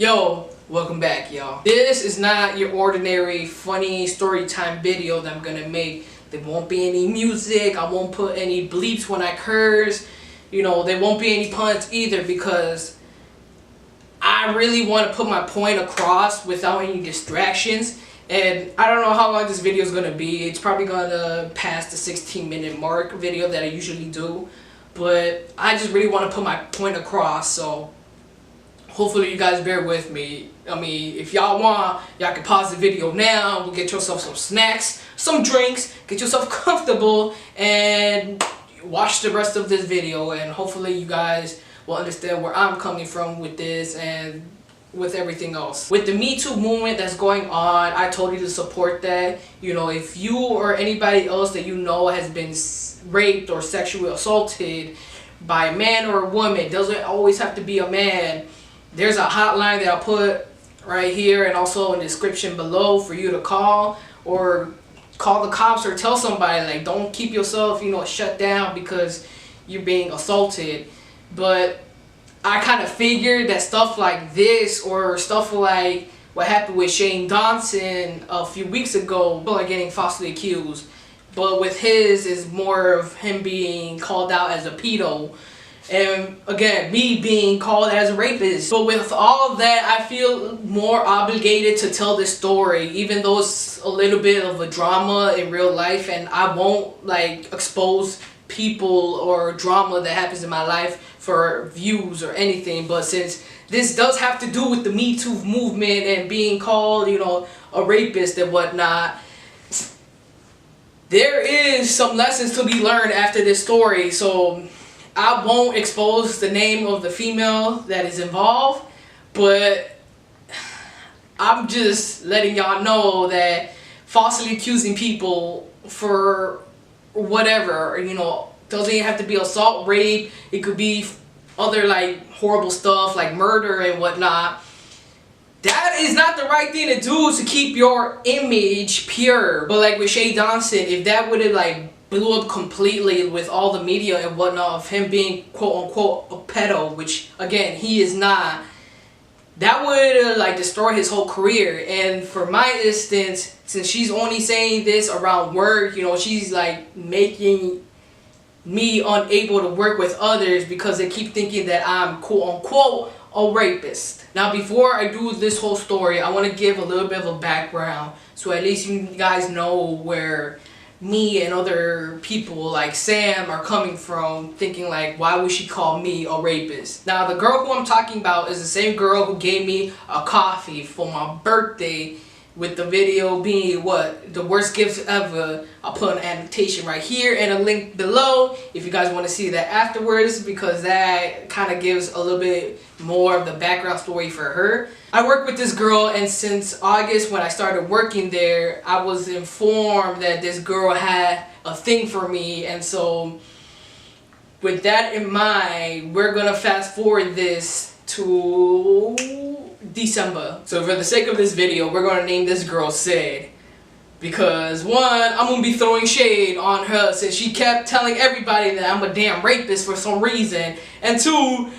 Yo, welcome back, y'all. This is not your ordinary funny story time video that I'm gonna make. There won't be any music. I won't put any bleeps when I curse. You know, there won't be any puns either because I really want to put my point across without any distractions. And I don't know how long this video is gonna be. It's probably gonna pass the 16-minute mark video that I usually do. But I just really want to put my point across, so hopefully you guys bear with me. I mean, if y'all want, y'all can pause the video now, get yourself some snacks, some drinks, get yourself comfortable, and watch the rest of this video, and hopefully you guys will understand where I'm coming from with this and with everything else. With the Me Too movement that's going on, I told you to support that. You know, if you or anybody else that you know has been raped or sexually assaulted by a man or a woman, doesn't always have to be a man. There's a hotline that I'll put right here and also in the description below for you to call, or call the cops or tell somebody. Like, don't keep yourself, you know, shut down because you're being assaulted. But I kind of figured that stuff like this, or stuff like what happened with Shane Dawson a few weeks ago, people are getting falsely accused. But with his is more of him being called out as a pedo. And again, me being called as a rapist. But with all of that, I feel more obligated to tell this story, even though it's a little bit of a drama in real life, and I won't like expose people or drama that happens in my life for views or anything. But since this does have to do with the Me Too movement and being called, you know, a rapist and whatnot, there is some lessons to be learned after this story. So I won't expose the name of the female that is involved, but I'm just letting y'all know that falsely accusing people for whatever, you know, doesn't even have to be assault, rape. It could be other like horrible stuff like murder and whatnot. That is not the right thing to do to keep your image pure. But like with Shane Dawson, if that would have like blew up completely with all the media and whatnot of him being quote unquote a pedo, which again he is not, that would like destroy his whole career. And for my instance, since she's only saying this around work, you know, she's like making me unable to work with others because they keep thinking that I'm quote unquote a rapist. Now before I do this whole story, I want to give a little bit of a background so at least you guys know where me and other people like Sam are coming from, thinking like, why would she call me a rapist? Now the girl who I'm talking about is the same girl who gave me a coffee for my birthday, with the video being what the worst gift ever. I'll put an annotation right here and a link below if you guys want to see that afterwards, because that kind of gives a little bit more of the background story for her. I work with this girl, and since August when I started working there, I was informed that this girl had a thing for me. And so with that in mind, we're gonna fast forward this to December. So for the sake of this video, we're gonna name this girl Sid, because one, I'm gonna be throwing shade on her since she kept telling everybody that I'm a damn rapist for some reason, and two,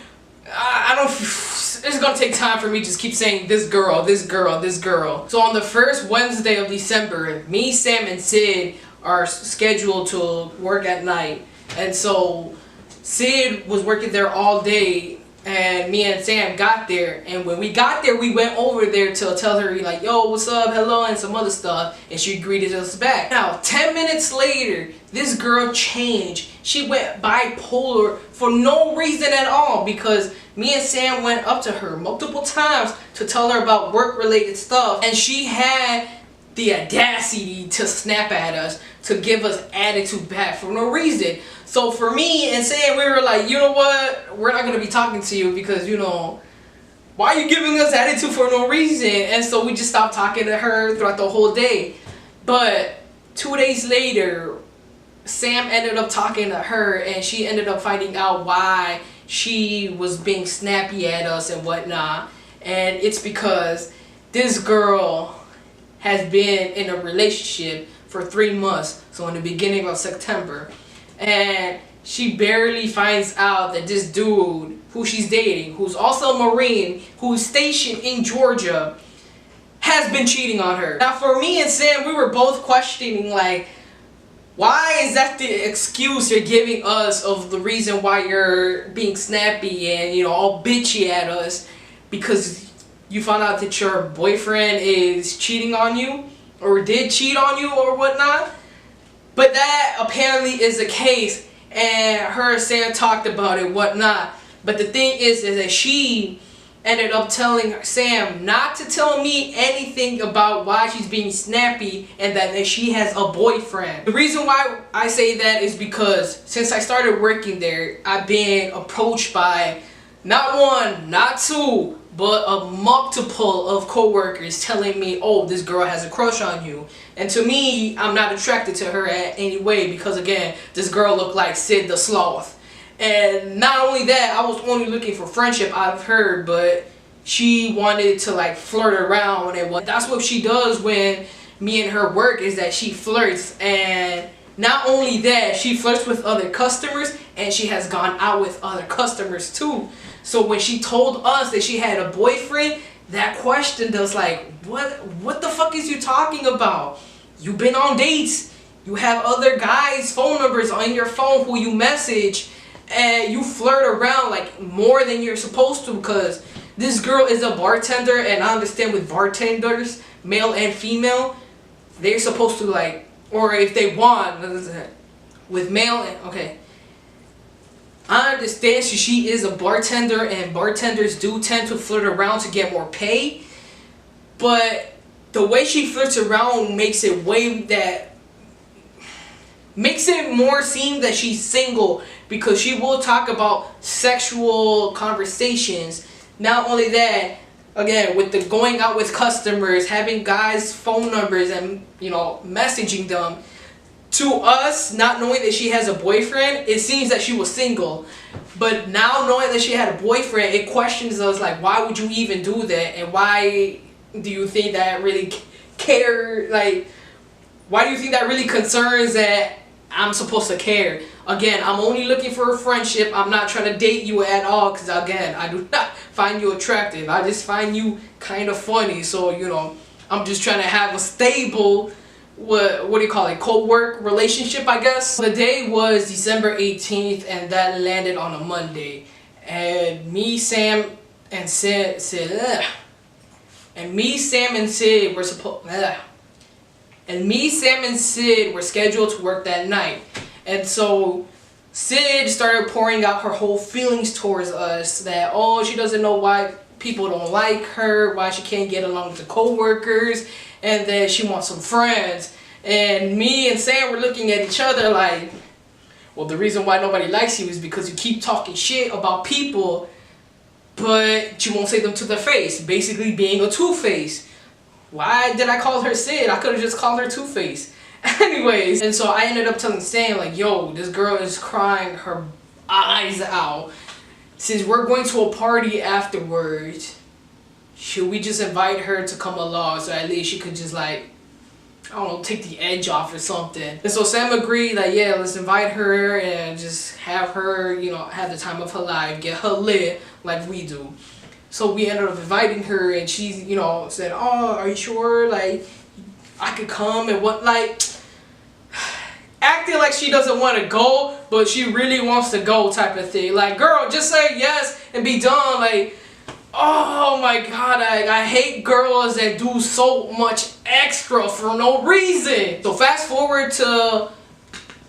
I don't, it's gonna take time for me to just keep saying this girl, this girl, this girl. So on the first Wednesday of December, me, Sam, and Sid are scheduled to work at night, and so Sid was working there all day. And me and Sam got there, and when we got there, we went over there to tell her like, yo, what's up, hello, and some other stuff, and she greeted us back. Now 10 minutes later, this girl changed. She went bipolar for no reason at all, because me and Sam went up to her multiple times to tell her about work related stuff, and she had the audacity to snap at us, to give us attitude back for no reason. So for me and Sam, we were like, you know what, we're not going to be talking to you because, you know, why are you giving us attitude for no reason? And so we just stopped talking to her throughout the whole day. But 2 days later, Sam ended up talking to her, and she ended up finding out why she was being snappy at us and whatnot. And it's because this girl has been in a relationship for 3 months, so in the beginning of September. And she barely finds out that this dude who she's dating, who's also a Marine, who's stationed in Georgia, has been cheating on her. Now for me and Sam, we were both questioning, like, why is that the excuse you're giving us of the reason why you're being snappy and, you know, all bitchy at us because you found out that your boyfriend is cheating on you or did cheat on you or whatnot? But that apparently is the case, and her and Sam talked about it, whatnot. But the thing is that she ended up telling Sam not to tell me anything about why she's being snappy and that she has a boyfriend. The reason why I say that is because since I started working there, I've been approached by not one, not two, but a multiple of coworkers telling me, oh, this girl has a crush on you. And to me, I'm not attracted to her in any way because, again, this girl looked like Sid the Sloth. And not only that, I was only looking for friendship out of her, but she wanted to like flirt around, and that's what she does when me and her work, is that she flirts. And not only that, she flirts with other customers, and she has gone out with other customers too. So when she told us that she had a boyfriend, that questioned us, like, what the fuck is you talking about? You've been on dates, you have other guys' phone numbers on your phone who you message, and you flirt around like more than you're supposed to, because this girl is a bartender, and I understand with bartenders, male and female, they're supposed to like, or if they want, with male and, okay, I understand she is a bartender, and bartenders do tend to flirt around to get more pay, but the way she flirts around makes it more seem that she's single, because she will talk about sexual conversations. Not only that, again, with the going out with customers, having guys' phone numbers and, you know, messaging them. To us, not knowing that she has a boyfriend, it seems that she was single. But now knowing that she had a boyfriend, it questions us, like, why would you even do that? And why do you think that really care? Like, why do you think that really concerns that I'm supposed to care? Again, I'm only looking for a friendship. I'm not trying to date you at all, because again, I do not find you attractive. I just find you kind of funny. So, you know, I'm just trying to have a stable, what do you call it, co-work relationship, I guess. The day was December 18th, and that landed on a Monday. And me, Sam, and Sid were scheduled to work that night. And so Sid started pouring out her whole feelings towards us, that, oh, she doesn't know why people don't like her, why she can't get along with the co-workers, and that she wants some friends. And me and Sam were looking at each other like, well, the reason why nobody likes you is because you keep talking shit about people, but you won't say them to their face, basically being a two-face. Why did I call her Sid? I could have just called her Two-Face. Anyways, and so I ended up telling Sam, like, yo, this girl is crying her eyes out. Since we're going to a party afterwards, should we just invite her to come along so at least she could just, like, I don't know, take the edge off or something? And so Sam agreed, like, yeah, let's invite her and just have her, you know, have the time of her life, get her lit like we do. So we ended up inviting her, and she, you know, said, oh, are you sure, like, I could come and what, like, acting like she doesn't want to go, but she really wants to go type of thing. Like, girl, just say yes and be done. Like, oh my god, I hate girls that do so much extra for no reason. So fast forward to,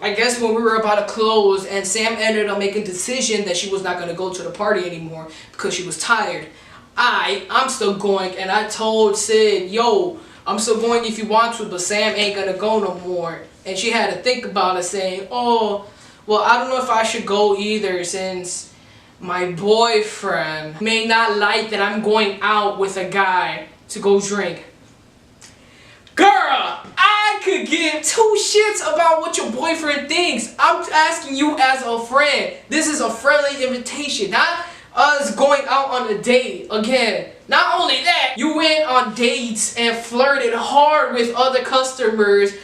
I guess, when we were about to close, and Sam ended up making a decision that she was not going to go to the party anymore because she was tired. I'm still going, and I told Sid, yo, I'm still going if you want to, but Sam ain't gonna go no more. And she had to think about it, saying, oh, well, I don't know if I should go either, since my boyfriend may not like that I'm going out with a guy to go drink. Girl, I could give two shits about what your boyfriend thinks. I'm asking you as a friend. This is a friendly invitation, not us going out on a date. Again, not only that, you went on dates and flirted hard with other customers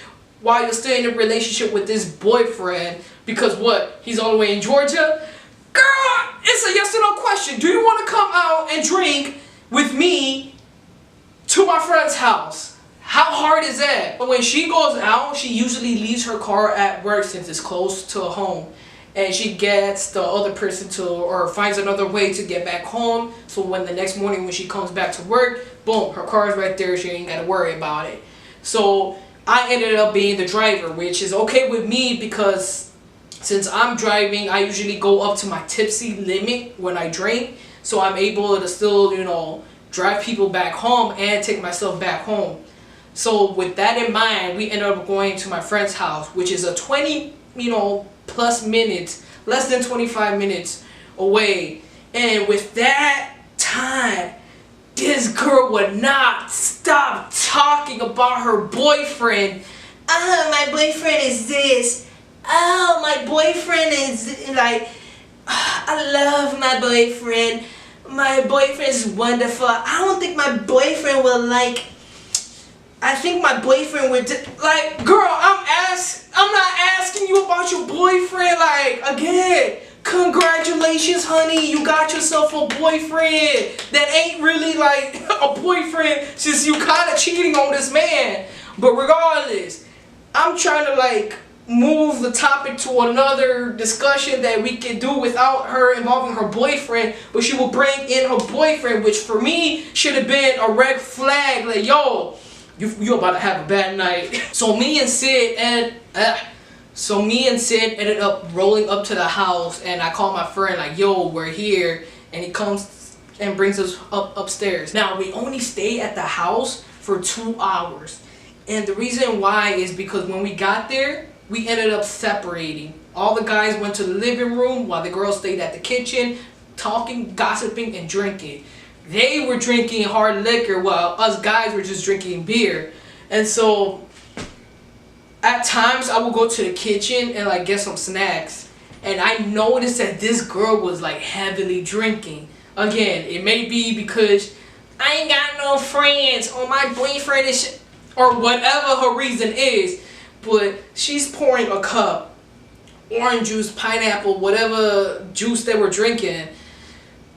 while you're still in a relationship with this boyfriend, because what, he's all the way in Georgia? Girl, it's a yes or no question. Do you want to come out and drink with me to my friend's house? How hard is that? But when she goes out, she usually leaves her car at work since it's close to home. And she gets the other person to, or finds another way to get back home. So when the next morning when she comes back to work, boom, her car is right there. She ain't got to worry about it. So I ended up being the driver, which is okay with me because since I'm driving, I usually go up to my tipsy limit when I drink. So I'm able to still, you know, drive people back home and take myself back home. So with that in mind, we ended up going to my friend's house, which is a 20, plus minutes, less than 25 minutes away. And with that time, this girl would not stop talking about her boyfriend. Oh, my boyfriend is this. Oh, my boyfriend is like, I love my boyfriend. My boyfriend is wonderful. I don't think my boyfriend will like. I think my boyfriend would like, girl, I'm not asking you about your boyfriend. Like, again, congratulations, honey. You got yourself a boyfriend that ain't really like a boyfriend since you kind of cheating on this man. But regardless, I'm trying to like move the topic to another discussion that we can do without her involving her boyfriend, but she will bring in her boyfriend, which for me should have been a red flag. Like, yo, you about to have a bad night. So me and Sid ended up rolling up to the house, and I called my friend like, yo, we're here, and he comes and brings us upstairs. Now we only stayed at the house for 2 hours, and the reason why is because when we got there, we ended up separating. All the guys went to the living room while the girls stayed at the kitchen, talking, gossiping, and drinking. They were drinking hard liquor while us guys were just drinking beer. And so at times I would go to the kitchen and like get some snacks, and I noticed that this girl was like heavily drinking. Again, it may be because I ain't got no friends or my boyfriend is or whatever her reason is, but she's pouring a cup, orange juice, pineapple, whatever juice they were drinking,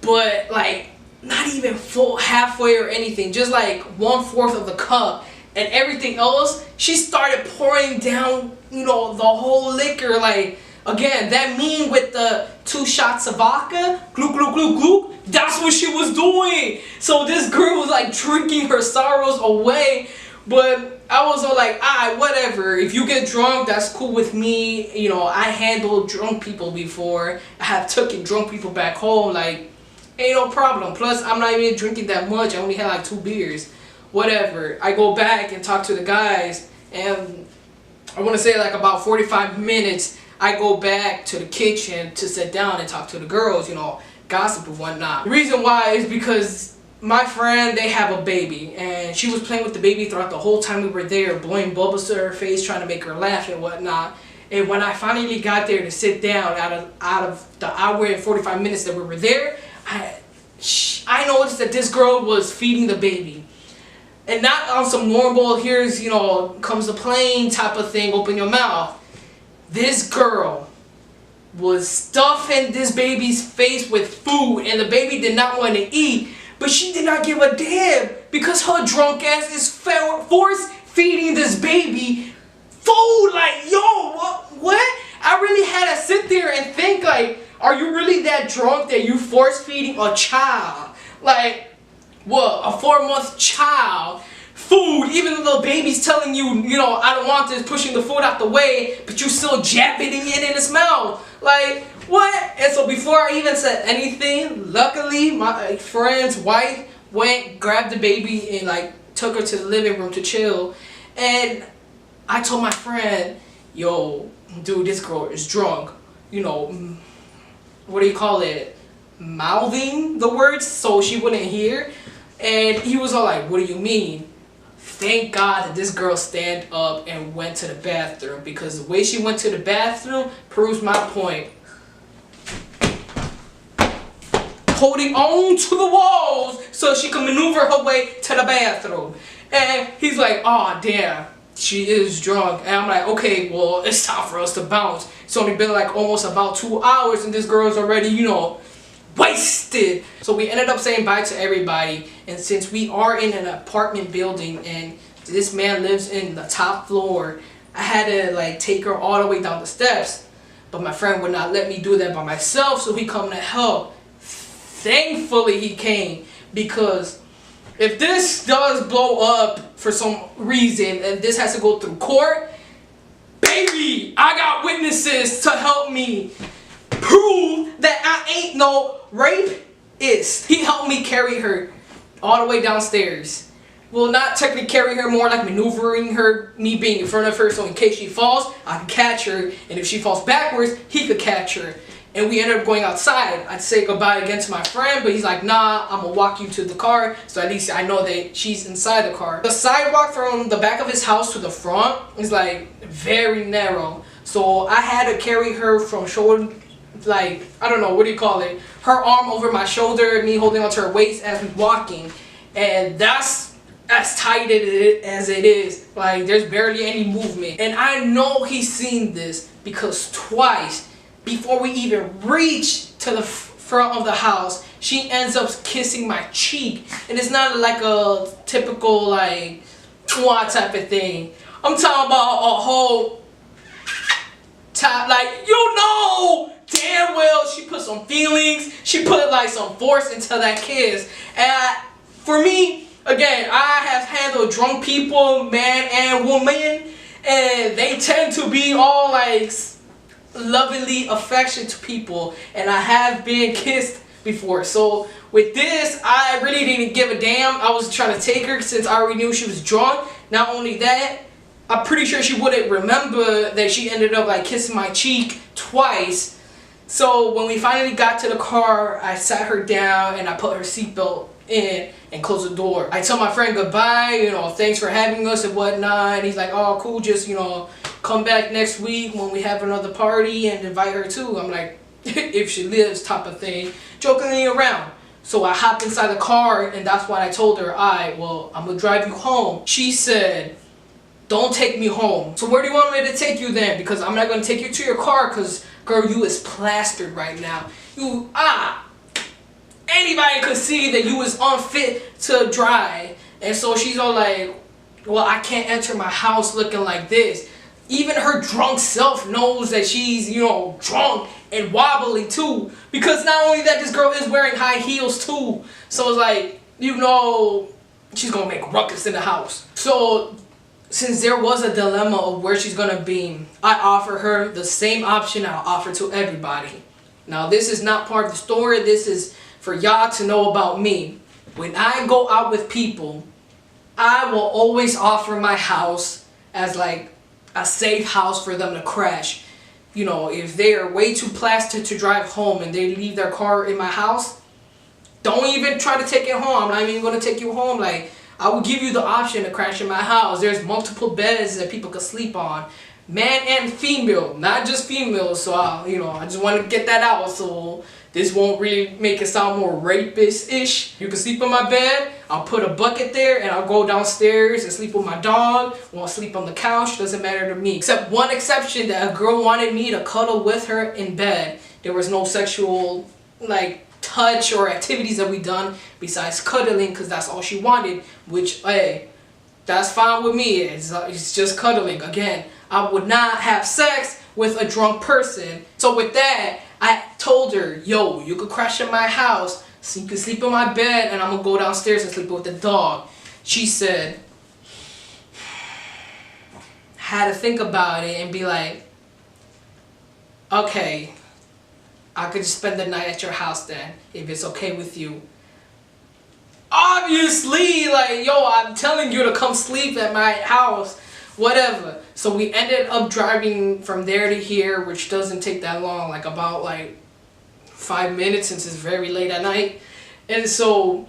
but like not even full halfway or anything, just like 1/4 of the cup, and everything else she started pouring down, the whole liquor. Like, again, that mean with the 2 shots of vodka, glug glug glug glug, that's what she was doing. So this girl was like drinking her sorrows away. But I was all like, alright, whatever. If you get drunk, that's cool with me. I handled drunk people before. I have taken drunk people back home. Like, ain't no problem. Plus, I'm not even drinking that much. I only had like 2 beers. Whatever. I go back and talk to the guys, and I want to say like about 45 minutes, I go back to the kitchen to sit down and talk to the girls, gossip and whatnot. The reason why is because my friend, they have a baby, and she was playing with the baby throughout the whole time we were there, blowing bubbles to her face, trying to make her laugh and whatnot. And when I finally got there to sit down, out of the hour and 45 minutes that we were there, I noticed that this girl was feeding the baby. And not on some normal, here's, comes the plane type of thing, open your mouth. This girl was stuffing this baby's face with food, and the baby did not want to eat. But she did not give a damn because her drunk ass is force feeding this baby food. Like, yo, what? I really had to sit there and think, like, are you really that drunk that you force feeding a child? Like, what, a 4-month child food, even though the baby's telling you, I don't want this, pushing the food out the way, but you still jabbing it in his mouth. Like, what? And so before I even said anything, luckily my friend's wife went, grabbed the baby, and like took her to the living room to chill. And I told my friend, yo, dude, this girl is drunk. What do you call it? Mouthing the words so she wouldn't hear. And he was all like, what do you mean? Thank God that this girl stand up and went to the bathroom, because the way she went to the bathroom proves my point. Holding on to the walls so she can maneuver her way to the bathroom. And he's like, oh damn, she is drunk. And I'm like, okay, well, it's time for us to bounce. It's only been like almost about 2 hours and this girl's already, you know, wasted. So we ended up saying bye to everybody. And since we are in an apartment building and this man lives in the top floor, I had to like take her all the way down the steps. But my friend would not let me do that by myself, so he come to help. Thankfully he came, because if this does blow up for some reason and this has to go through court, baby, I got witnesses to help me prove that I ain't no rapist. He helped me carry her all the way downstairs. Well, not technically carry her, more like maneuvering her, me being in front of her, so in case she falls, I can catch her, and if she falls backwards, he could catch her. And we ended up going outside. I'd say goodbye again to my friend, but he's like, nah, I'm gonna walk you to the car, so at least I know that she's inside the car. The sidewalk from the back of his house to the front is like very narrow, so I had to carry her from shoulder, like, I don't know, what do you call it? Her arm over my shoulder, me holding onto her waist as we walking, and that's as tight as it is. Like, there's barely any movement. And I know he's seen this because twice, before we even reach to the front of the house, she ends up kissing my cheek. And it's not like a typical, like, mwah type of thing. I'm talking about a whole top, like, you know damn well she put some feelings, she put like some force into that kiss. And for me, again, I have handled drunk people, man and woman, and they tend to be all like lovingly affectionate to people, and I have been kissed before. So with this, I really didn't give a damn. I was trying to take her since I already knew she was drunk. Not only that, I'm pretty sure she wouldn't remember that she ended up like kissing my cheek twice. So when we finally got to the car, I sat her down and I put her seatbelt in and closed the door. I tell my friend goodbye, you know, thanks for having us and whatnot. And he's like, oh, cool, just, you know, come back next week when we have another party and invite her too. I'm like, if she lives type of thing, jokingly around. So I hopped inside the car, and that's when I told her, alright, well, I'm gonna drive you home. She said, don't take me home. So where do you want me to take you then? Because I'm not gonna take you to your car, because girl, you is plastered right now. Anybody could see that you was unfit to drive. And so she's all like, well, I can't enter my house looking like this. Even her drunk self knows that she's, you know, drunk and wobbly too. Because not only that, this girl is wearing high heels too. So it's like, you know, she's gonna make ruckus in the house. So since there was a dilemma of where she's gonna be, I offer her the same option I'll offer to everybody. Now this is not part of the story, this is for y'all to know about me. When I go out with people, I will always offer my house as like a safe house for them to crash. You know, if they are way too plastered to drive home and they leave their car in my house, don't even try to take it home. I'm not even going to take you home. Like, I will give you the option to crash in my house. There's multiple beds that people could sleep on. Man and female, not just female. So, I just want to get that out. So this won't really make it sound more rapist-ish. You can sleep on my bed. I'll put a bucket there and I'll go downstairs and sleep with my dog. Or I'll sleep on the couch. Doesn't matter to me. Except one exception, that a girl wanted me to cuddle with her in bed. There was no sexual, like, touch or activities that we done besides cuddling, because that's all she wanted. Which, hey, that's fine with me. It's just cuddling. Again, I would not have sex with a drunk person. So with that, I told her, yo, you could crash in my house, so you can sleep in my bed, and I'm gonna go downstairs and sleep with the dog. She said, had to think about it and be like, okay, I could just spend the night at your house then, if it's okay with you. Obviously, like, yo, I'm telling you to come sleep at my house, whatever. So we ended up driving from there to here, which doesn't take that long, like about like 5 minutes, since it's very late at night. And so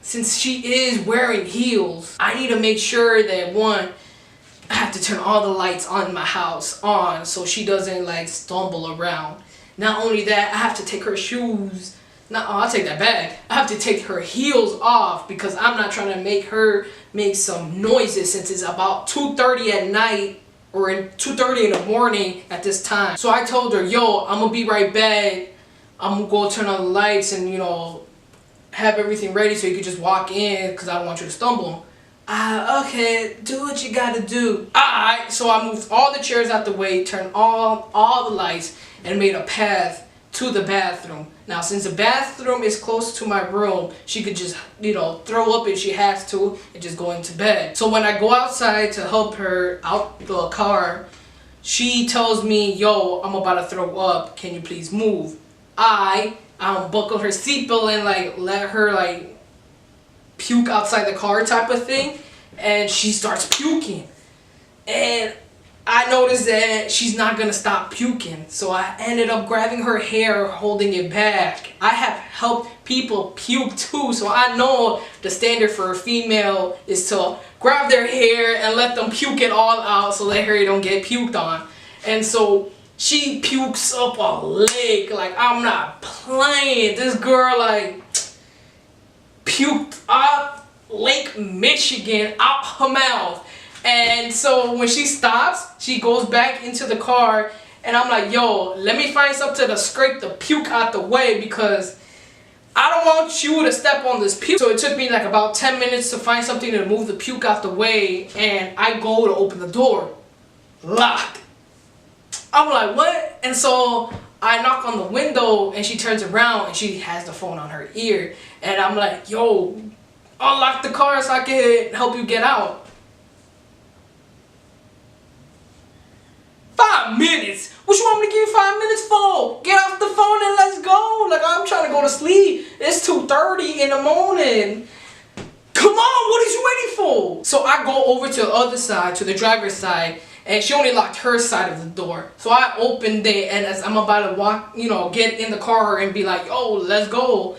since she is wearing heels, I need to make sure that, one, I have to turn all the lights on my house on so she doesn't like stumble around. Not only that, I have to take her shoes No, I'll take that back. I have to take her heels off because I'm not trying to make her make some noises since it's about 2:30 at night or 2:30 in the morning at this time. So I told her, yo, I'm gonna be right back. I'm gonna go turn on the lights and, you know, have everything ready so you can just walk in because I don't want you to stumble. Okay, do what you gotta do. Alright, so I moved all the chairs out the way, turned all the lights, and made a path to the bathroom. Now, since the bathroom is close to my room, she could just, you know, throw up if she has to and just go into bed. So when I go outside to help her out the car, she tells me, yo, I'm about to throw up. Can you please move? I buckle her seatbelt and like let her like puke outside the car type of thing, and she starts puking. And I noticed that she's not gonna stop puking, so I ended up grabbing her hair, holding it back. I have helped people puke too, so I know the standard for a female is to grab their hair and let them puke it all out so their hair don't get puked on. And so she pukes up a lake, like I'm not playing. This girl like puked up Lake Michigan out her mouth. And so when she stops, she goes back into the car, and I'm like, yo, let me find something to scrape the puke out the way because I don't want you to step on this puke. So it took me like about 10 minutes to find something to move the puke out the way, and I go to open the door. Locked. I'm like, what? And so I knock on the window, and she turns around, and she has the phone on her ear. And I'm like, yo, unlock the car so I can help you get out. 5 minutes? What you want me to give you 5 minutes for? Get off the phone and let's go. Like, I'm trying to go to sleep. It's 2:30 in the morning. Come on, what is you waiting for? So I go over to the other side, to the driver's side, and she only locked her side of the door. So I opened it, and as I'm about to walk, you know, get in the car and be like, yo, let's go,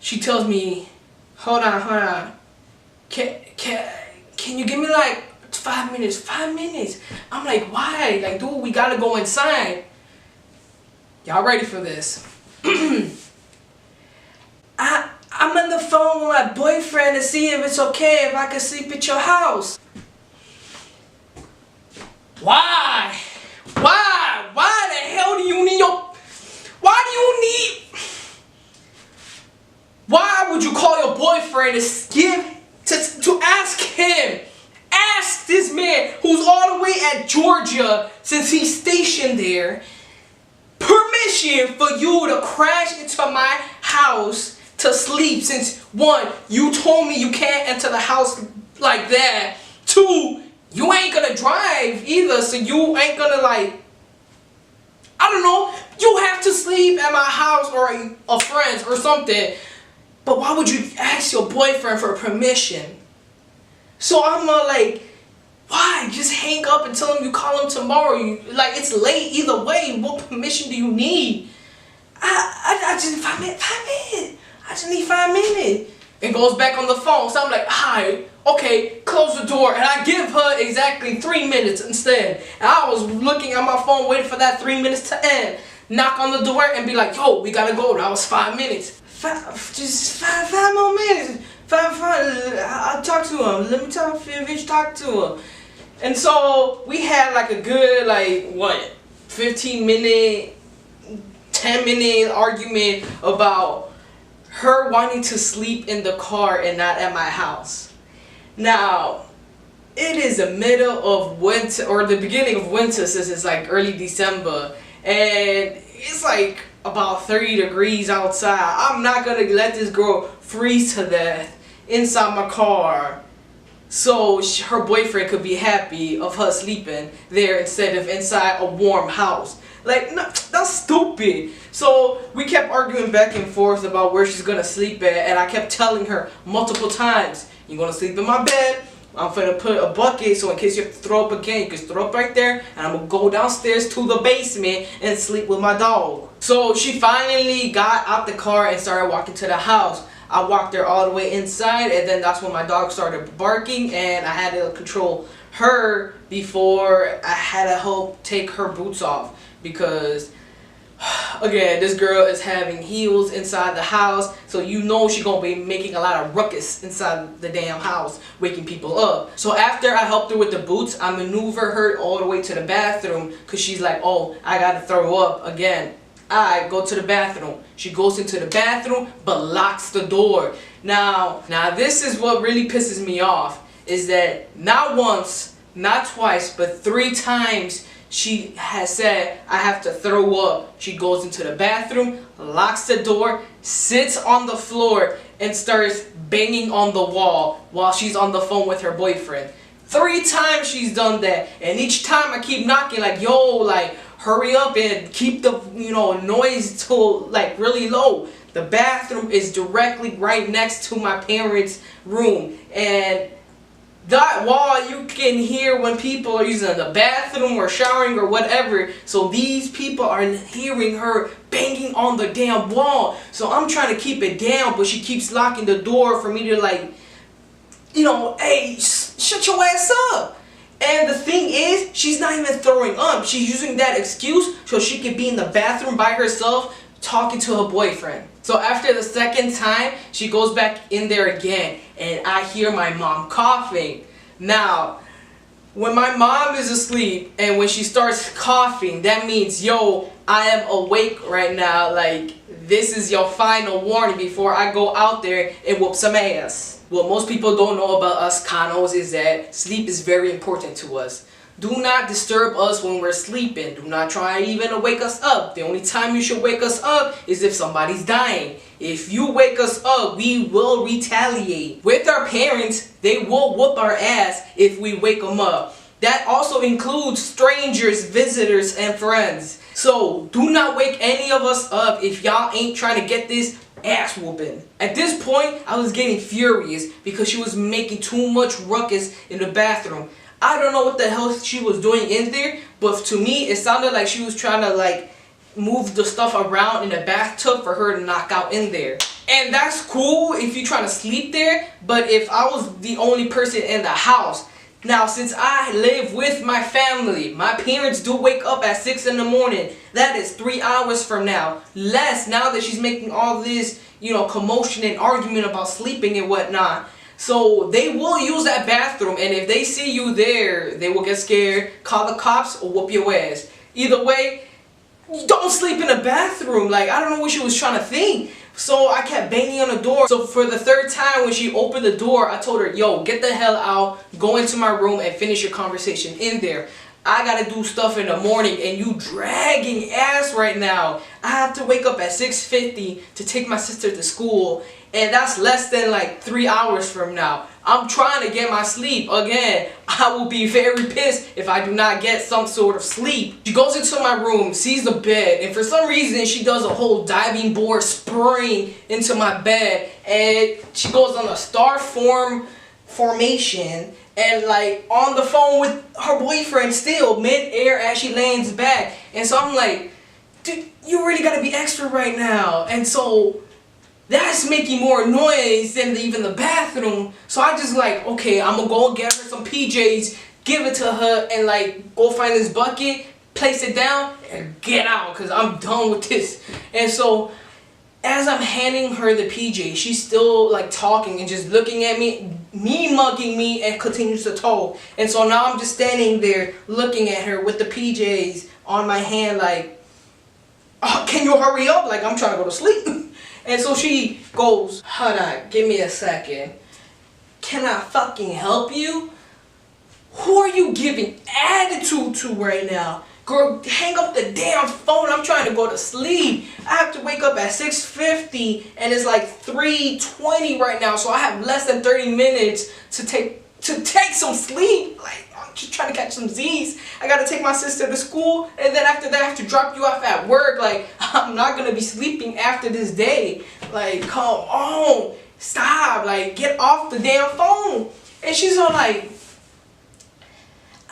she tells me, hold on. Can you give me like 5 minutes? 5 minutes. I'm like, why? Like, dude, we gotta go inside. Y'all ready for this? I'm on the phone with my boyfriend to see if it's okay if I can sleep at your house. Why? Why the hell do you need Why would you call your boyfriend to ask him? Ask this man who's all the way at Georgia, since he's stationed there, permission for you to crash into my house to sleep, since 1, you told me you can't enter the house like that. 2, you ain't gonna drive either, so you ain't gonna like, I don't know, you have to sleep at my house or a friend's or something. But why would you ask your boyfriend for permission? So I'm like, why? Just hang up and tell him you call him tomorrow. Like, it's late either way. What permission do you need? I just need 5 minutes. I just need 5 minutes. And goes back on the phone. So I'm like, hi, okay, close the door. And I give her exactly 3 minutes instead. And I was looking at my phone waiting for that 3 minutes to end. Knock on the door and be like, yo, we gotta go. That was 5 minutes. Just five more minutes. I'll talk to him. Let me finish talk to him. And so we had like a good, like, what, 15-minute, 10-minute argument about her wanting to sleep in the car and not at my house. Now, it is the middle of winter, or the beginning of winter, since it's like early December, and it's like about 30 degrees outside. I'm not gonna let this girl freeze to death inside my car so her boyfriend could be happy of her sleeping there instead of inside a warm house. Like, no, that's stupid. So we kept arguing back and forth about where she's gonna sleep at, and I kept telling her multiple times, you're gonna sleep in my bed. I'm gonna put a bucket so in case you have to throw up again, you can throw up right there, and I'm gonna go downstairs to the basement and sleep with my dog. So she finally got out the car and started walking to the house. I walked her all the way inside, and then that's when my dog started barking, and I had to control her before I had to help take her boots off, because Again, this girl is having heels inside the house, so you know she's gonna be making a lot of ruckus inside the damn house, waking people up. So after I helped her with the boots, I maneuver her all the way to the bathroom because she's like, oh, I gotta throw up again. I go to the bathroom. She goes into the bathroom but locks the door. Now this is what really pisses me off, is that not once, not twice, but 3 times she has said, I have to throw up. She goes into the bathroom, locks the door, sits on the floor, and starts banging on the wall while she's on the phone with her boyfriend. 3 times she's done that, and each time I keep knocking like, yo, like, hurry up and keep the, noise to like really low. The bathroom is directly right next to my parents' room, and that wall you can hear when people are using the bathroom or showering or whatever. So these people are hearing her banging on the damn wall. So I'm trying to keep it down, but she keeps locking the door for me to like, hey, shut your ass up. And the thing is, she's not even throwing up. She's using that excuse so she can be in the bathroom by herself talking to her boyfriend. So after the second time, she goes back in there again, and I hear my mom coughing. Now, when my mom is asleep and when she starts coughing, that means, yo, I am awake right now. Like, this is your final warning before I go out there and whoop some ass. What most people don't know about us Canos is that sleep is very important to us. Do not disturb us when we're sleeping. Do not try even to wake us up. The only time you should wake us up is if somebody's dying. If you wake us up, we will retaliate. With our parents, they will whoop our ass if we wake them up. That also includes strangers, visitors, and friends. So do not wake any of us up if y'all ain't trying to get this ass whooping. At this point, I was getting furious because she was making too much ruckus in the bathroom. I don't know what the hell she was doing in there, but to me, it sounded like she was trying to like move the stuff around in the bathtub for her to knock out in there. And that's cool if you're trying to sleep there, but if I was the only person in the house. Now, since I live with my family, my parents do wake up at 6 in the morning. That is 3 hours from now. Less now that she's making all this, commotion and argument about sleeping and whatnot. So they will use that bathroom, and if they see you there, they will get scared, call the cops, or whoop your ass. Either way, don't sleep in the bathroom. Like, I don't know what she was trying to think. So I kept banging on the door. So for the 3rd time when she opened the door, I told her, yo, get the hell out, go into my room and finish your conversation in there. I gotta do stuff in the morning and you dragging ass right now. I have to wake up at 6:50 to take my sister to school, and that's less than like 3 hours from now. I'm trying to get my sleep. Again, I will be very pissed if I do not get some sort of sleep. She goes into my room, sees the bed, and for some reason she does a whole diving board spring into my bed, and she goes on a star formation and like on the phone with her boyfriend still mid-air as she lands back. And so I'm like, dude, you really gotta be extra right now. And so that's making more noise than even the bathroom. So I just like, okay, I'm gonna go get her some PJs, give it to her, and like go find this bucket, place it down, and get out, because I'm done with this. And so as I'm handing her the PJ, she's still like talking and just looking at me mugging me, and continues to talk. And so now I'm just standing there looking at her with the PJs on my hand like, oh, can you hurry up? Like, I'm trying to go to sleep. And so she goes, hold on, give me a second. Can I fucking help you? Who are you giving attitude to right now? Girl, hang up the damn phone. I'm trying to go to sleep. I have to wake up at 6:50 and it's like 3:20 right now. So I have less than 30 minutes to take some sleep. Like, I'm just trying to catch some Z's. I gotta take my sister to school, and then after that I have to drop you off at work. Like, I'm not gonna be sleeping after this day. Like, come on, stop. Like, get off the damn phone. And she's all like,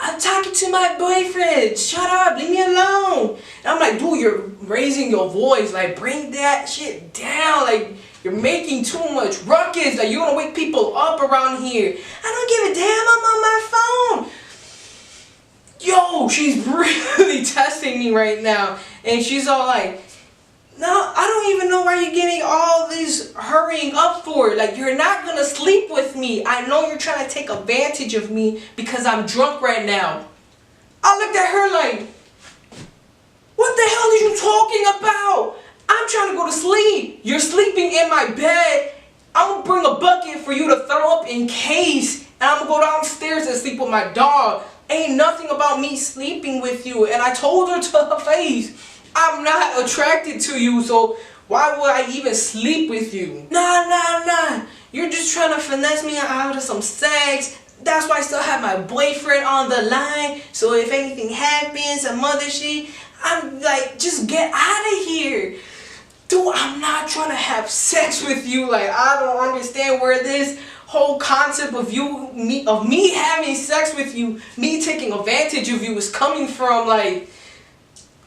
I'm talking to my boyfriend. Shut up. Leave me alone. And I'm like, dude, you're raising your voice. Like, bring that shit down. Like, you're making too much ruckus. Like, you're going to wake people up around here. I don't give a damn. I'm on my phone. Yo, she's really testing me right now. And she's all like, no, I don't even know why you're getting all this hurrying up for. Like, you're not gonna sleep with me. I know you're trying to take advantage of me because I'm drunk right now. I looked at her like, what the hell are you talking about? I'm trying to go to sleep. You're sleeping in my bed. I'm gonna bring a bucket for you to throw up in case. And I'm gonna go downstairs and sleep with my dog. Ain't nothing about me sleeping with you. And I told her to her face, I'm not attracted to you, so why would I even sleep with you? Nah. You're just trying to finesse me out of some sex. That's why I still have my boyfriend on the line. So if anything happens, some other shit, I'm like, just get out of here. Dude, I'm not trying to have sex with you. Like, I don't understand where this whole concept of me having sex with you, me taking advantage of you is coming from. Like,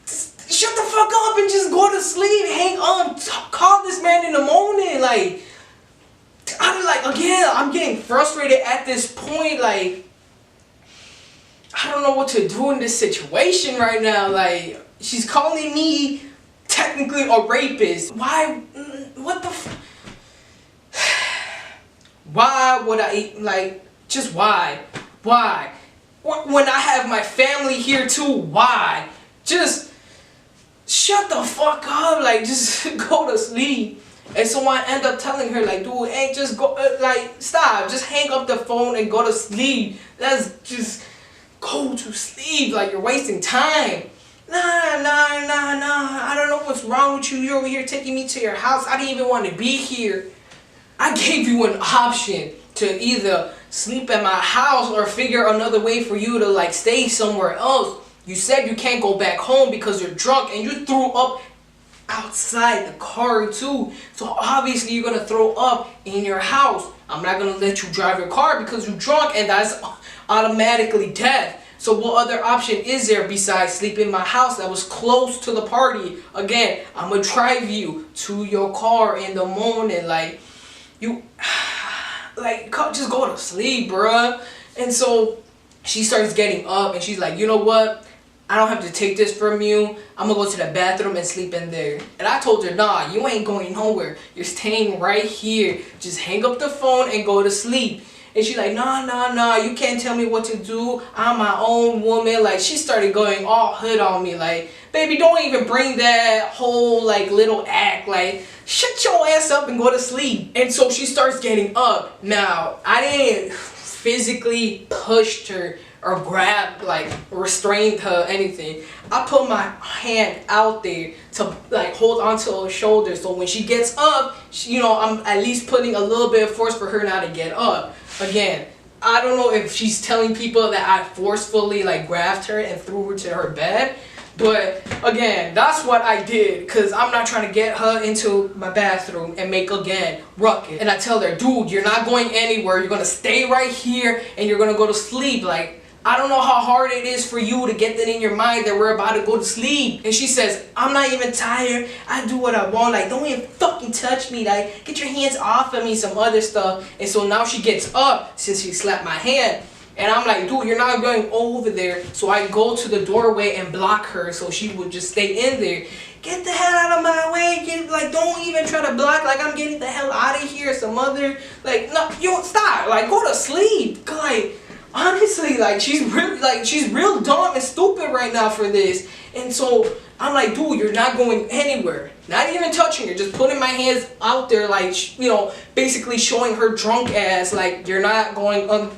shut the fuck up and just go to sleep. Hang on, call this man in the morning. Like, I'm getting frustrated at this point. Like, I don't know what to do in this situation right now. Like, she's calling me technically a rapist. Why? What the why would I, like, just why? Why? When I have my family here too, why? Just shut the fuck up, like, just go to sleep. And so I end up telling her, like, dude, ain't just go, like, stop, just hang up the phone and go to sleep. Let's just go to sleep, like, you're wasting time. Nah, I don't know what's wrong with you. You're over here taking me to your house. I didn't even want to be here. I gave you an option to either sleep at my house or figure another way for you to, like, stay somewhere else. You said you can't go back home because you're drunk, and you threw up outside the car too. So obviously you're gonna throw up in your house. I'm not gonna let you drive your car because you're drunk, and that's automatically death. So what other option is there besides sleeping in my house that was close to the party? Again, I'm gonna drive you to your car in the morning. Like, you, like, just go to sleep, bruh. And so she starts getting up and she's like, you know what? I don't have to take this from you. I'm gonna go to the bathroom and sleep in there. And I told her, nah, you ain't going nowhere. You're staying right here. Just hang up the phone and go to sleep. And she's like, nah, you can't tell me what to do. I'm my own woman. Like, she started going all hood on me. Like, baby, don't even bring that whole, like, little act. Like, shut your ass up and go to sleep. And so she starts getting up. Now, I didn't physically push her or grab, like, restrained her, anything. I put my hand out there to, like, hold onto her shoulder. So when she gets up, you know, I'm at least putting a little bit of force for her not to get up. Again, I don't know if she's telling people that I forcefully, like, grabbed her and threw her to her bed. But again, that's what I did, because I'm not trying to get her into my bathroom and make, again, ruckus. And I tell her, dude, you're not going anywhere. You're going to stay right here and you're going to go to sleep. Like, I don't know how hard it is for you to get that in your mind that we're about to go to sleep. And she says, I'm not even tired. I do what I want. Like, don't even fucking touch me. Like, get your hands off of me, some other stuff. And so now she gets up since she slapped my hand. And I'm like, dude, you're not going over there. So I go to the doorway and block her so she would just stay in there. Get the hell out of my way. Like, don't even try to block. Like, I'm getting the hell out of here. Some other, like, no, you stop. Like, go to sleep. Like, honestly, like, she's real dumb and stupid right now for this. And so I'm like, dude, you're not going anywhere. Not even touching her, just putting my hands out there, like, you know, basically showing her drunk ass, like, you're not going,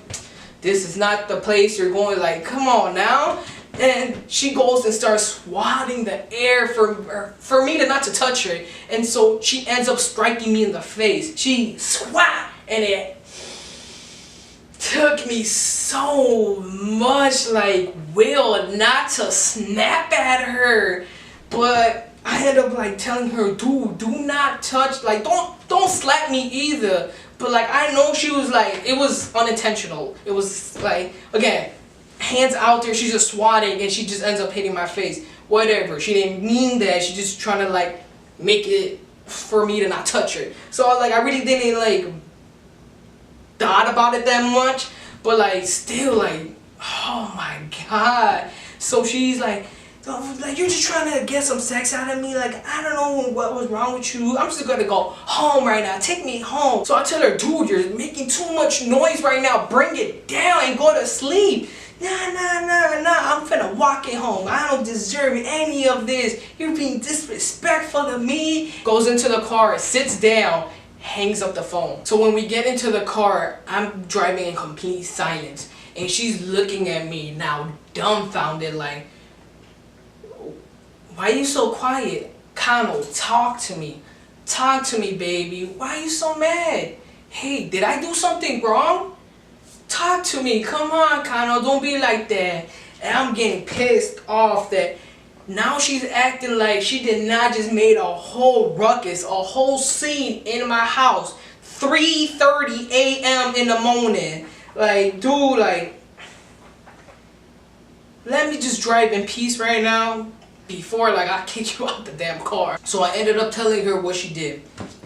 this is not the place you're going. Like, come on now. And she goes and starts swatting the air for me to not to touch her. And so she ends up striking me in the face. She swat, and it took me so much, like, will not to snap at her. But I ended up, like, telling her, dude, do not touch, like, don't slap me either. But, like, I know she was, like, it was unintentional. It was, like, again, hands out there, she's just swatting, and she just ends up hitting my face. Whatever, she didn't mean that. She's just trying to, like, make it for me to not touch her. So, like, I really didn't, like, thought about it that much. But, like, still, like, oh my God. So she's like, you're just trying to get some sex out of me. Like, I don't know what was wrong with you. I'm just gonna go home right now. Take me home. So I tell her, dude, you're making too much noise right now. Bring it down and go to sleep. Nah. I'm finna walk it home. I don't deserve any of this. You're being disrespectful to me. Goes into the car, sits down, hangs up the phone. So when we get into the car, I'm driving in complete silence. And she's looking at me now, dumbfounded, like, why are you so quiet? Cano, talk to me. Talk to me, baby. Why are you so mad? Hey, did I do something wrong? Talk to me. Come on, Cano, don't be like that. And I'm getting pissed off that now she's acting like she did not just made a whole ruckus, a whole scene in my house. 3:30 a.m. in the morning. Like, dude, like, let me just drive in peace right now before, like, I kick you out the damn car. So I ended up telling her what she did.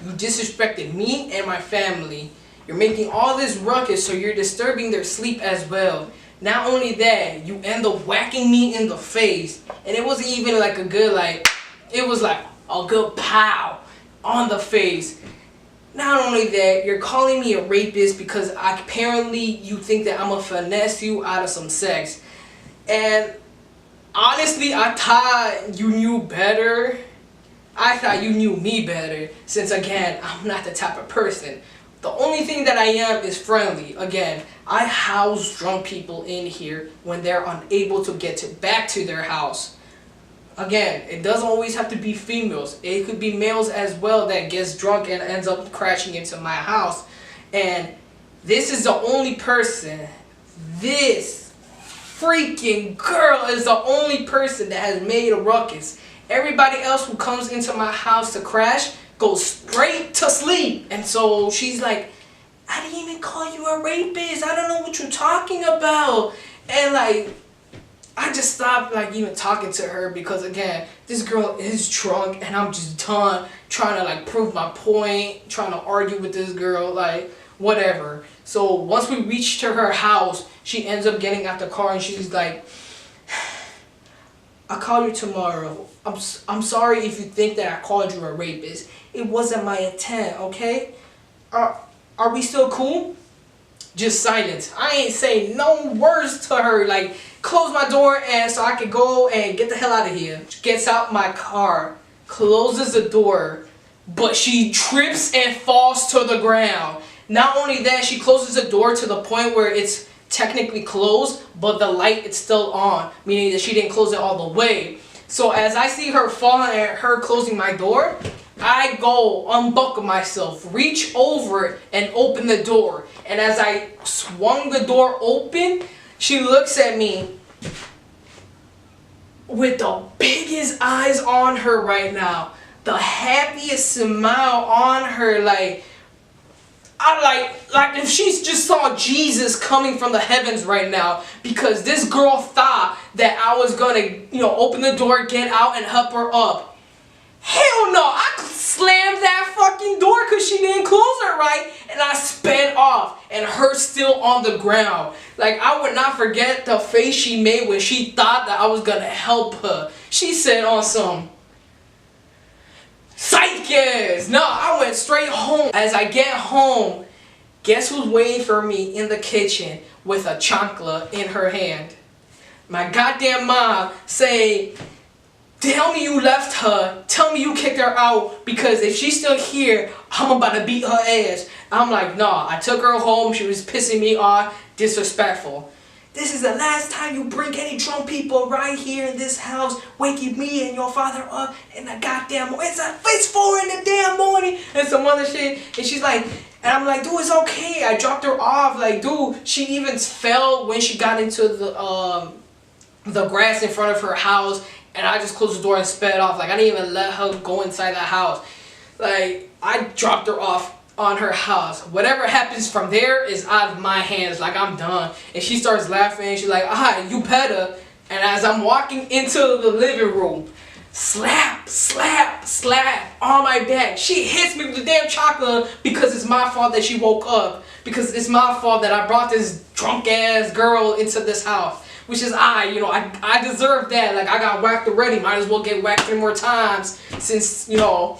You disrespected me and my family. You're making all this ruckus, so you're disturbing their sleep as well. Not only that, you end up whacking me in the face. And it wasn't even like a good, like, it was like a good pow on the face. Not only that, you're calling me a rapist because apparently you think that I'm gonna finesse you out of some sex. And honestly, I thought you knew better. I thought you knew me better, since again, I'm not the type of person. The only thing that I am is friendly. Again, I house drunk people in here when they're unable to get back to their house. Again, it doesn't always have to be females. It could be males as well that gets drunk and ends up crashing into my house. And this is the only person, this freaking girl is the only person that has made a ruckus. Everybody else who comes into my house to crash goes straight to sleep. And so she's like, I didn't even call you a rapist. I don't know what you're talking about. And like, I just stopped like even talking to her because again, this girl is drunk and I'm just done trying to like prove my point, trying to argue with this girl, like whatever. So once we reach to her house, she ends up getting out the car and she's like, I'll call you tomorrow. I'm sorry if you think that I called you a rapist. It wasn't my intent, okay? Are we still cool? Just silence. I ain't saying no words to her. Like, close my door and so I can go and get the hell out of here. She gets out my car, closes the door, but she trips and falls to the ground. Not only that, she closes the door to the point where it's technically closed, but the light is still on, meaning that she didn't close it all the way. So as I see her falling and her closing my door, I go unbuckle myself, reach over and open the door. And as I swung the door open, she looks at me with the biggest eyes on her right now, the happiest smile on her, like if she just saw Jesus coming from the heavens right now, because this girl thought that I was gonna, open the door, get out, and help her up. Hell no! I slammed that fucking door because she didn't close it right, and I sped off, and her still on the ground. Like, I would not forget the face she made when she thought that I was gonna help her. She said on some psyches. No, I went straight home. As I get home, guess who's waiting for me in the kitchen with a chancla in her hand? My goddamn mom saying, tell me you left her, tell me you kicked her out, because if she's still here, I'm about to beat her ass. I'm like, nah, I took her home, she was pissing me off, disrespectful. This is the last time you bring any drunk people right here in this house, waking me and your father up in the goddamn morning. It's 4 in the damn morning and some other shit. And she's like, and I'm like, dude, it's okay. I dropped her off. Like, dude, she even fell when she got into the grass in front of her house. And I just closed the door and sped off. Like, I didn't even let her go inside the house. Like, I dropped her off on her house. Whatever happens from there is out of my hands. Like, I'm done. And she starts laughing. She's like, you better. And as I'm walking into the living room, slap, slap, slap on my back. She hits me with the damn chocolate because it's my fault that she woke up. Because it's my fault that I brought this drunk ass girl into this house. which is I deserve that. Like, I got whacked already, might as well get whacked 3 more times, since, you know.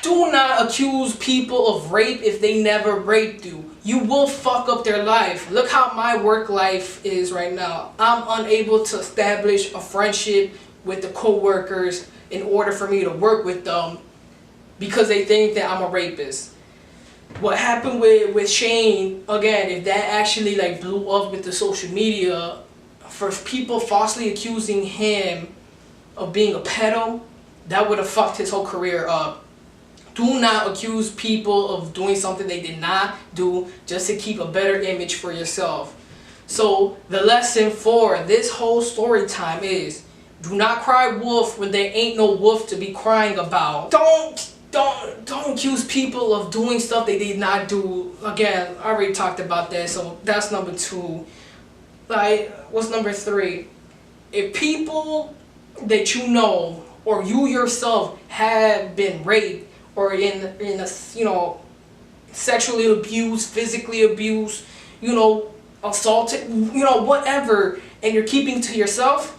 Do not accuse people of rape if they never raped you. You will fuck up their life. Look how my work life is right now. I'm unable to establish a friendship with the co-workers in order for me to work with them because they think that I'm a rapist. What happened with Shane, again, if that actually like blew up with the social media, for people falsely accusing him of being a pedo, that would have fucked his whole career up. Do not accuse people of doing something they did not do just to keep a better image for yourself. So the lesson for this whole story time is, do not cry wolf when there ain't no wolf to be crying about. Don't accuse people of doing stuff they did not do. Again, I already talked about that, so that's number 2. Like, what's number 3? If people that you know or you yourself have been raped, or in a, you know, sexually abused, physically abused, you know, assaulted, you know, whatever, and you're keeping to yourself,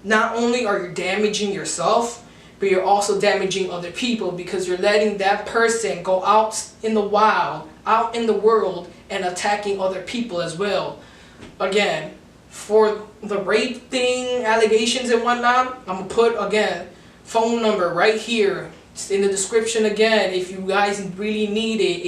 not only are you damaging yourself, but you're also damaging other people, because you're letting that person go out in the wild, out in the world, and attacking other people as well. Again, for the rape thing, allegations and whatnot, I'm gonna put, again, phone number right here. It's in the description again, if you guys really need it.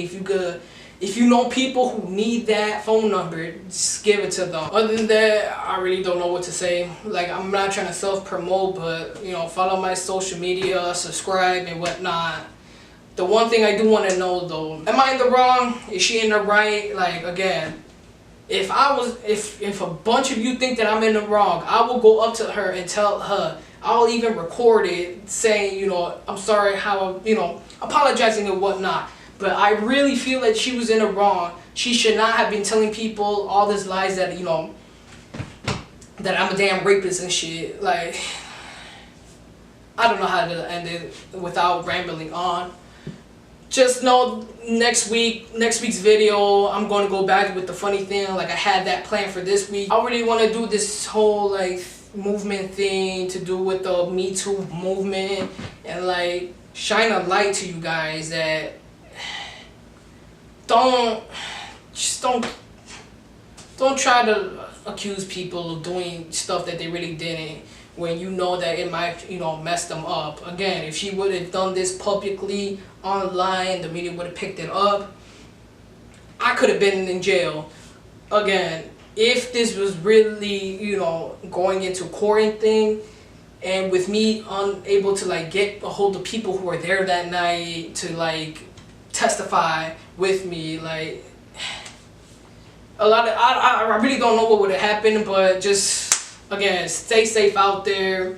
If you know people who need that phone number, just give it to them. Other than that, I really don't know what to say. Like, I'm not trying to self-promote, but, you know, follow my social media, subscribe and whatnot. The one thing I do want to know though, am I in the wrong? Is she in the right? Like, again, if a bunch of you think that I'm in the wrong, I will go up to her and tell her. I'll even record it saying, you know, I'm sorry, how, you know, apologizing and whatnot. But I really feel that she was in the wrong. She should not have been telling people all these lies that, you know, that I'm a damn rapist and shit. Like, I don't know how to end it without rambling on. Just know next week's video, I'm going to go back with the funny thing. Like, I had that plan for this week. I really want to do this whole, like, movement thing to do with the Me Too movement, and like shine a light to you guys that don't try to accuse people of doing stuff that they really didn't, when you know that it might, you know, mess them up. Again, if she would have done this publicly online, the media would have picked it up, I could have been in jail. Again, if this was really, you know, going into court thing, and with me unable to like get a hold of people who were there that night to like testify with me, like I really don't know what would have happened. But just, again, stay safe out there.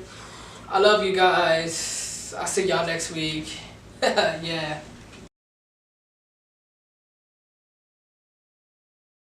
I love you guys. I'll see y'all next week. Yeah.